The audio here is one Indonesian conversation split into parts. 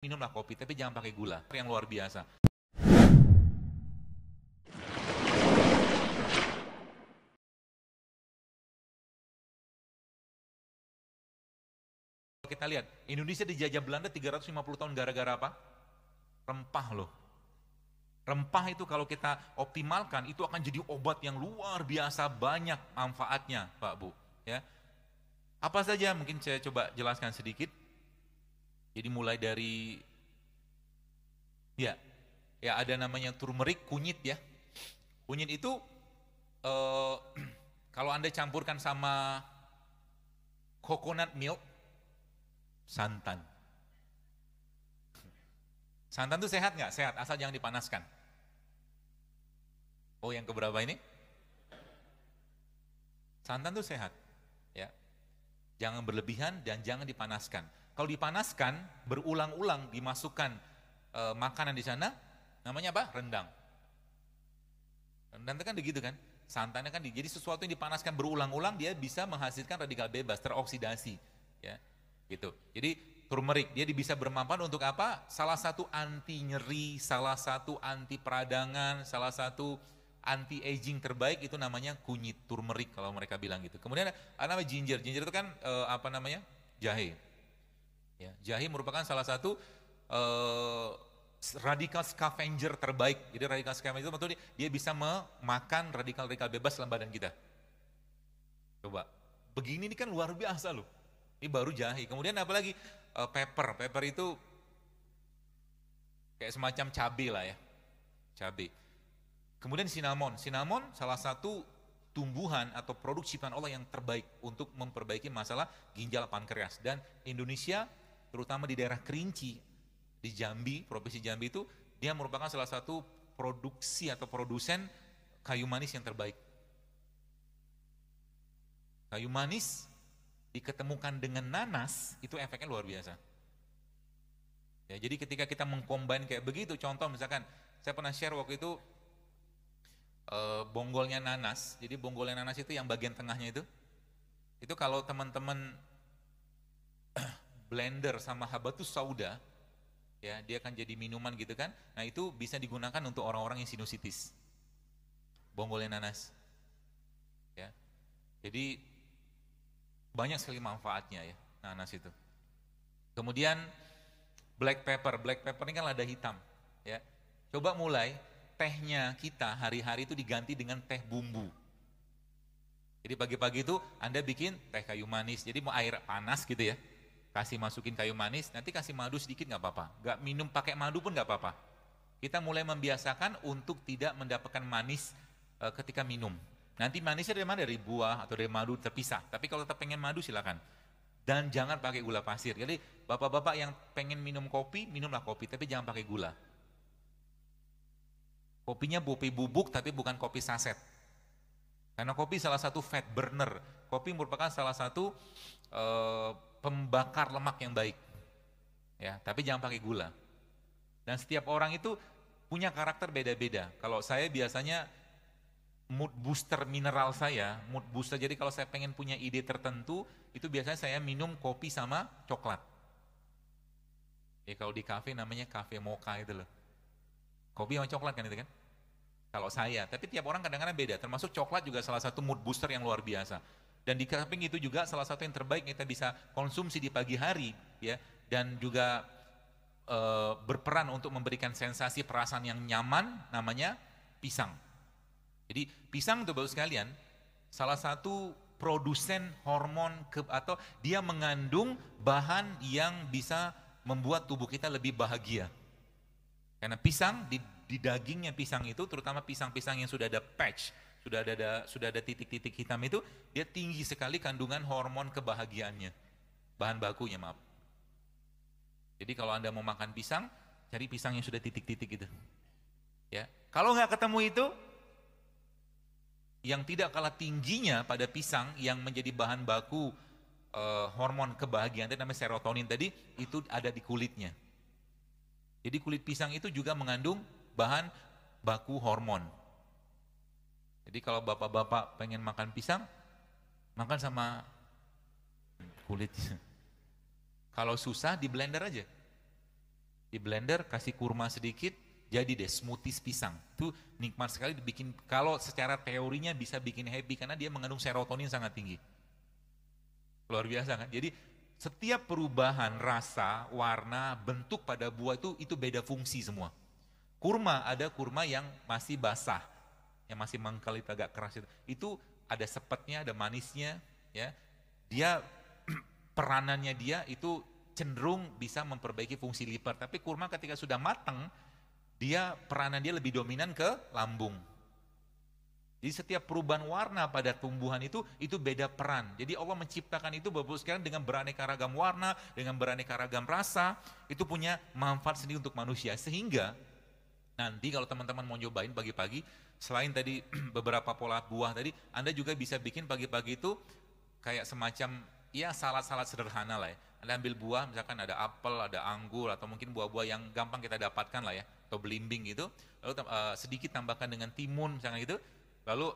Minumlah kopi, tapi jangan pakai gula, yang luar biasa. Kita lihat, Indonesia dijajah Belanda 350 tahun gara-gara apa? Rempah loh. Rempah itu kalau kita optimalkan, itu akan jadi obat yang luar biasa banyak manfaatnya, Pak Bu. Ya, apa saja mungkin saya coba jelaskan sedikit. Jadi mulai dari, ya, ya ada namanya turmeric, kunyit ya. Kunyit itu eh, kalau Anda campurkan sama coconut milk, santan. Santan itu sehat nggak? Sehat, asal jangan dipanaskan. Oh, yang keberapa ini? Santan itu sehat, ya. Jangan berlebihan dan jangan dipanaskan. Kalau dipanaskan, berulang-ulang dimasukkan makanan di sana, namanya apa? Rendang. Rendang itu kan begitu kan? Santannya kan, jadi sesuatu yang dipanaskan berulang-ulang dia bisa menghasilkan radikal bebas, teroksidasi, ya, gitu. Jadi turmeric dia bisa bermanfaat untuk apa? Salah satu anti nyeri, salah satu anti peradangan, salah satu anti aging terbaik itu namanya kunyit turmeric kalau mereka bilang gitu. Kemudian ada namanya ginger. Ginger itu kan apa namanya? Jahe. Ya, jahe merupakan salah satu eh, radikal scavenger terbaik. Jadi radikal scavenger itu betul dia bisa memakan radikal-radikal bebas dalam badan kita. Coba, begini ini kan luar biasa loh. Ini baru jahe. Kemudian apalagi pepper. Pepper itu kayak semacam cabai lah ya, cabai. Kemudian cinnamon. Cinnamon salah satu tumbuhan atau produk ciptaan Allah yang terbaik untuk memperbaiki masalah ginjal pankreas. Dan Indonesia, terutama di daerah Kerinci, di Jambi, Provinsi Jambi itu, dia merupakan salah satu produksi atau produsen kayu manis yang terbaik. Kayu manis diketemukan dengan nanas, itu efeknya luar biasa. Ya, jadi ketika kita mengcombine kayak begitu, contoh misalkan, saya pernah share waktu itu bonggolnya nanas. Jadi bonggolnya nanas itu yang bagian tengahnya itu kalau teman-teman blender sama habatus sauda, ya dia akan jadi minuman gitu kan. Nah itu bisa digunakan untuk orang-orang yang sinusitis. Bonggolnya nanas. Ya, jadi banyak sekali manfaatnya ya nanas itu. Kemudian black pepper ini kan lada hitam. Ya, coba mulai tehnya kita hari-hari itu diganti dengan teh bumbu. Jadi pagi-pagi itu Anda bikin teh kayu manis. Jadi mau air panas gitu ya, kasih masukin kayu manis, nanti kasih madu sedikit nggak apa-apa. Nggak minum pakai madu pun nggak apa-apa. Kita mulai membiasakan untuk tidak mendapatkan manis ketika minum. Nanti manisnya dari mana? Dari buah atau dari madu terpisah. Tapi kalau tetap pengen madu silakan. Dan jangan pakai gula pasir. Jadi bapak-bapak yang pengen minum kopi, minumlah kopi, tapi jangan pakai gula. Kopinya kopi bubuk tapi bukan kopi saset. Karena kopi salah satu fat burner. Kopi merupakan salah satu pembakar lemak yang baik. Ya, tapi jangan pakai gula. Dan setiap orang itu punya karakter beda-beda. Kalau saya biasanya mood booster mineral saya, mood booster. Jadi kalau saya pengen punya ide tertentu, itu biasanya saya minum kopi sama coklat. Ya kalau di kafe namanya kafe mocha itu loh. Kopi sama coklat kan itu kan? Kalau saya, tapi tiap orang kadang-kadang beda. Termasuk coklat juga salah satu mood booster yang luar biasa. Dan di samping itu juga salah satu yang terbaik yang kita bisa konsumsi di pagi hari, ya, dan juga berperan untuk memberikan sensasi perasaan yang nyaman, namanya pisang. Jadi pisang itu bagus sekalian, salah satu produsen hormon atau dia mengandung bahan yang bisa membuat tubuh kita lebih bahagia. Karena pisang di dagingnya pisang itu, terutama pisang-pisang yang sudah ada patch, sudah ada titik-titik hitam itu, dia tinggi sekali kandungan hormon kebahagiaannya. Bahan bakunya, maaf. Jadi kalau Anda mau makan pisang, cari pisang yang sudah titik-titik itu. Ya, kalau nggak ketemu itu, yang tidak kalah tingginya pada pisang yang menjadi bahan baku hormon kebahagiaan itu namanya serotonin tadi, itu ada di kulitnya. Jadi kulit pisang itu juga mengandung bahan baku hormon. Jadi kalau bapak-bapak pengen makan pisang, makan sama kulitnya. Kalau susah di blender aja. Di blender, kasih kurma sedikit, jadi deh smoothies pisang. Itu nikmat sekali dibikin, kalau secara teorinya bisa bikin happy karena dia mengandung serotonin sangat tinggi. Luar biasa kan? Jadi setiap perubahan rasa, warna, bentuk pada buah itu beda fungsi semua. Kurma, ada kurma yang masih basah, yang masih mangkal itu agak keras itu ada sepetnya, ada manisnya, ya. Dia peranannya dia itu cenderung bisa memperbaiki fungsi liver. Tapi kurma ketika sudah matang, peranan dia lebih dominan ke lambung. Jadi setiap perubahan warna pada tumbuhan itu beda peran. Jadi Allah menciptakan itu Bapak sekalian dengan beraneka ragam warna, dengan beraneka ragam rasa, itu punya manfaat sendiri untuk manusia. Sehingga nanti kalau teman-teman mau nyobain pagi-pagi, selain tadi beberapa pola buah tadi, Anda juga bisa bikin pagi-pagi itu kayak semacam ya salad-salad sederhana lah ya. Anda ambil buah, misalkan ada apel, ada anggur, atau mungkin buah-buah yang gampang kita dapatkan lah ya, atau belimbing gitu. Lalu sedikit tambahkan dengan timun misalkan gitu. Lalu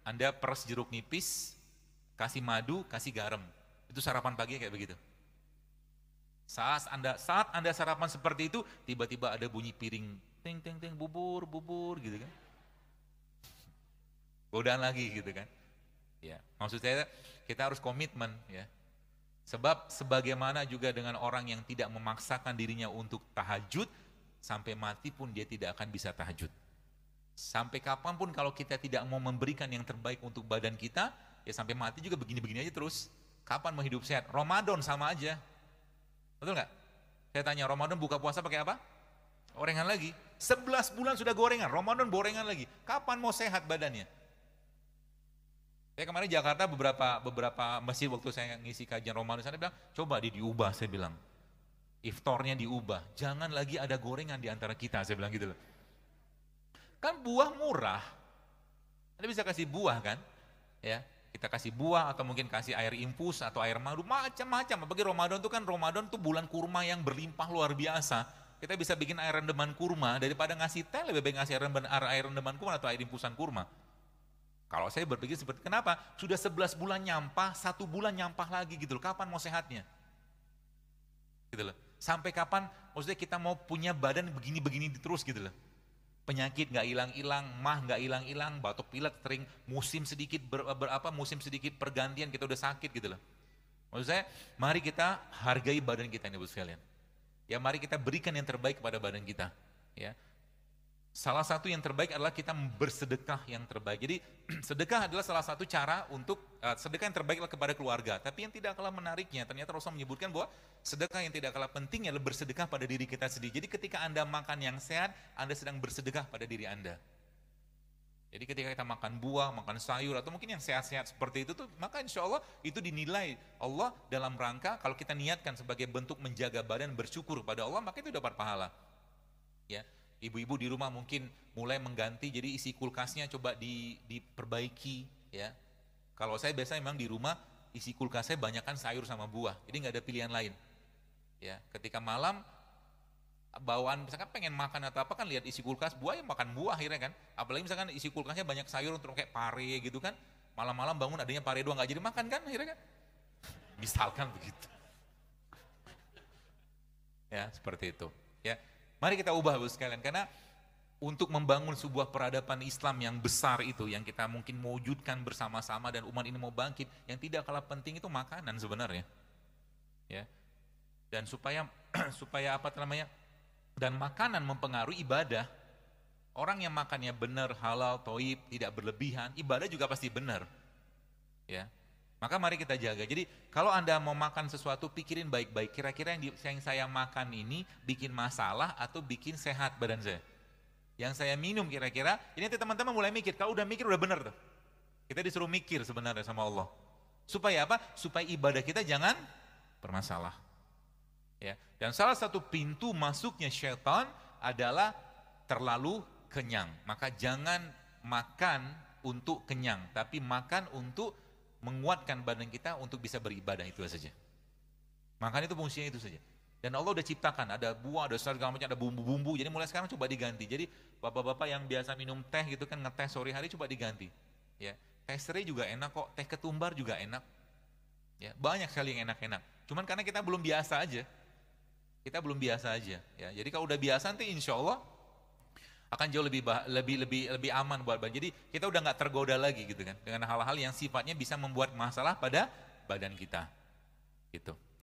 Anda peres jeruk nipis, kasih madu, kasih garam. Itu sarapan pagi kayak begitu. Saat Anda sarapan seperti itu, tiba-tiba ada bunyi piring, ting ting ting, bubur gitu kan. Godaan lagi gitu kan. Ya, maksud saya kita harus komitmen ya. Sebab sebagaimana juga dengan orang yang tidak memaksakan dirinya untuk tahajud, sampai mati pun dia tidak akan bisa tahajud. Sampai kapanpun kalau kita tidak mau memberikan yang terbaik untuk badan kita, ya sampai mati juga begini-begini aja terus. Kapan mau hidup sehat? Ramadan sama aja. Betul nggak? Saya tanya, Ramadan buka puasa pakai apa? Gorengan lagi. 11 bulan sudah gorengan, Ramadan gorengan lagi. Kapan mau sehat badannya? Saya kemarin Jakarta beberapa masjid waktu saya ngisi kajian Ramadan, saya bilang, coba diubah, saya bilang. Iftornya diubah, jangan lagi ada gorengan di antara kita, saya bilang gitu loh. Kan buah murah, Anda bisa kasih buah kan, ya kita kasih buah atau mungkin kasih air infus atau air madu, macam-macam. Apalagi Ramadan itu kan Ramadan tuh bulan kurma yang berlimpah luar biasa. Kita bisa bikin air rendeman kurma, daripada ngasih teh lebih baik ngasih air rendeman kurma atau air infusan kurma. Kalau saya berpikir seperti kenapa? Sudah 11 bulan nyampah, 1 bulan nyampah lagi gitu loh. Kapan mau sehatnya? Gitu loh. Sampai kapan maksudnya kita mau punya badan begini-begini terus gitu loh. Penyakit nggak hilang-hilang, mah nggak hilang-hilang, batuk pilek sering, musim sedikit musim sedikit pergantian kita udah sakit gitu loh. Maksud saya, mari kita hargai badan kita nih Ibu sekalian. Ya mari kita berikan yang terbaik kepada badan kita. Ya. Salah satu yang terbaik adalah kita bersedekah yang terbaik. Jadi sedekah adalah salah satu cara untuk sedekah yang terbaik adalah kepada keluarga. Tapi yang tidak kalah menariknya, ternyata Rasul menyebutkan bahwa sedekah yang tidak kalah pentingnya adalah bersedekah pada diri kita sendiri. Jadi ketika Anda makan yang sehat, Anda sedang bersedekah pada diri Anda. Jadi ketika kita makan buah, makan sayur, atau mungkin yang sehat-sehat seperti itu tuh, maka insya Allah itu dinilai Allah dalam rangka kalau kita niatkan sebagai bentuk menjaga badan, bersyukur kepada Allah, maka itu dapat pahala. Ya. Ibu-ibu di rumah mungkin mulai mengganti, jadi isi kulkasnya coba diperbaiki ya. Kalau saya biasanya memang di rumah isi kulkas saya banyakkan sayur sama buah, jadi nggak ada pilihan lain. Ya, ketika malam bawaan misalkan pengen makan atau apa kan lihat isi kulkas buah ya makan buah akhirnya kan. Apalagi misalkan isi kulkasnya banyak sayur untuk kayak pare gitu kan. Malam-malam bangun adanya pare doang nggak jadi makan kan akhirnya kan. Misalkan begitu. Ya, seperti itu. Ya. Mari kita ubah Bapak sekalian, karena untuk membangun sebuah peradaban Islam yang besar itu, yang kita mungkin mewujudkan bersama-sama dan umat ini mau bangkit, yang tidak kalah penting itu makanan sebenarnya. Ya. Dan supaya apa namanya? Dan makanan mempengaruhi ibadah. Orang yang makannya benar, halal, thayyib, tidak berlebihan, ibadah juga pasti benar. Ya. Maka mari kita jaga. Jadi kalau Anda mau makan sesuatu, pikirin baik-baik. Kira-kira yang saya makan ini bikin masalah atau bikin sehat badan saya? Yang saya minum kira-kira, ini nanti teman-teman mulai mikir. Kalau udah mikir udah benar tuh. Kita disuruh mikir sebenarnya sama Allah. Supaya apa? Supaya ibadah kita jangan bermasalah. Ya. Dan salah satu pintu masuknya syaitan adalah terlalu kenyang. Maka jangan makan untuk kenyang, tapi makan untuk menguatkan badan kita untuk bisa beribadah, itu saja. Makan itu fungsinya itu saja. Dan Allah udah ciptakan, ada buah, ada segala macam, ada bumbu-bumbu. Jadi mulai sekarang coba diganti. Jadi bapak-bapak yang biasa minum teh gitu kan, ngeteh sore hari coba diganti. Ya, teh serai juga enak kok, teh ketumbar juga enak. Ya, banyak sekali yang enak-enak. Cuman karena kita belum biasa aja. Kita belum biasa aja. Ya. Jadi kalau udah biasa nanti insya Allah akan jauh lebih aman buat badan. Jadi kita udah nggak tergoda lagi gitu kan dengan hal-hal yang sifatnya bisa membuat masalah pada badan kita. Gitu.